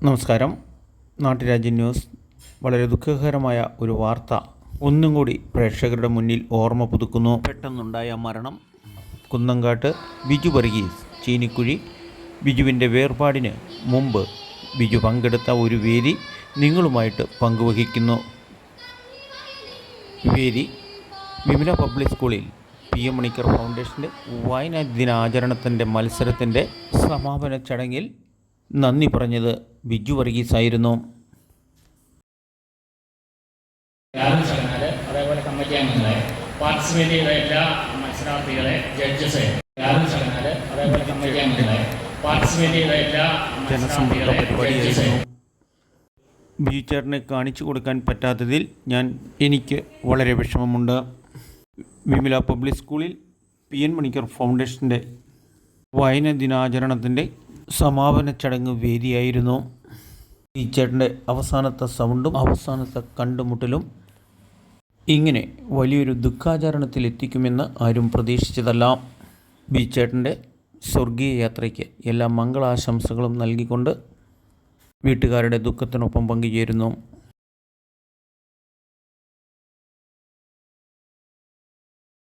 നമസ്കാരം. നാട്ടുരാജ്യ ന്യൂസ്. വളരെ ദുഃഖകരമായ ഒരു വാർത്ത ഒന്നും കൂടി പ്രേക്ഷകരുടെ മുന്നിൽ ഓർമ്മ പുതുക്കുന്നു. പെട്ടെന്നുണ്ടായ മരണം. കുന്നങ്കാട്ട് ബിജു വർഗീസ് ചീനിക്കുഴി. ബിജുവിൻ്റെ വേർപാടിന് മുമ്പ് ബിജു പങ്കെടുത്ത ഒരു വേദി നിങ്ങളുമായിട്ട് പങ്കുവഹിക്കുന്നു. വേദി വിമല പബ്ലിക് സ്കൂളിൽ PM മണിക്കർ ഫൗണ്ടേഷൻ്റെ വായനാ ദിനാചരണത്തിൻ്റെ മത്സരത്തിൻ്റെ സമാപന ചടങ്ങിൽ നന്ദി പറഞ്ഞത് ബിജു വർഗീസ് ആയിരുന്നു. അതേപോലെ കമ്മിറ്റി അംഗങ്ങളെ, പാർട്ടിസിപ്പേറ്റ് ചെയ്ത എല്ലാ മത്സരാർത്ഥികളെ, ജഡ്ജസ്, അതേപോലെ കമ്മിറ്റി അംഗങ്ങളെ, പാർട്ടിസിപ്പേറ്റ് ചെയ്ത എല്ലാ ജനസമ്പർക്ക പരിപാടിയായിരുന്നു. ബിജു ചേട്ടനെ കാണിച്ചു കൊടുക്കാൻ പറ്റാത്തതിൽ എനിക്ക് വളരെ വിഷമമുണ്ട്. വിമല പബ്ലിക് സ്കൂളിൽ PM മണിക്കർ ഫൗണ്ടേഷൻ്റെ വായനാ ദിനാചരണത്തിൻ്റെ സമാപന ചടങ്ങ് വേദിയായിരുന്നു. ഈ ചേട്ടൻ്റെ അവസാനത്തെ സൗണ്ടും അവസാനത്തെ കണ്ടുമുട്ടലും ഇങ്ങനെ വലിയൊരു ദുഃഖാചരണത്തിലെത്തിക്കുമെന്ന് ആരും പ്രതീക്ഷിച്ചതല്ല. ബി ചേട്ടൻ്റെ സ്വർഗീയ യാത്രയ്ക്ക് എല്ലാ മംഗളാശംസകളും നൽകിക്കൊണ്ട് വീട്ടുകാരുടെ ദുഃഖത്തിനൊപ്പം പങ്കുചേരുന്നു.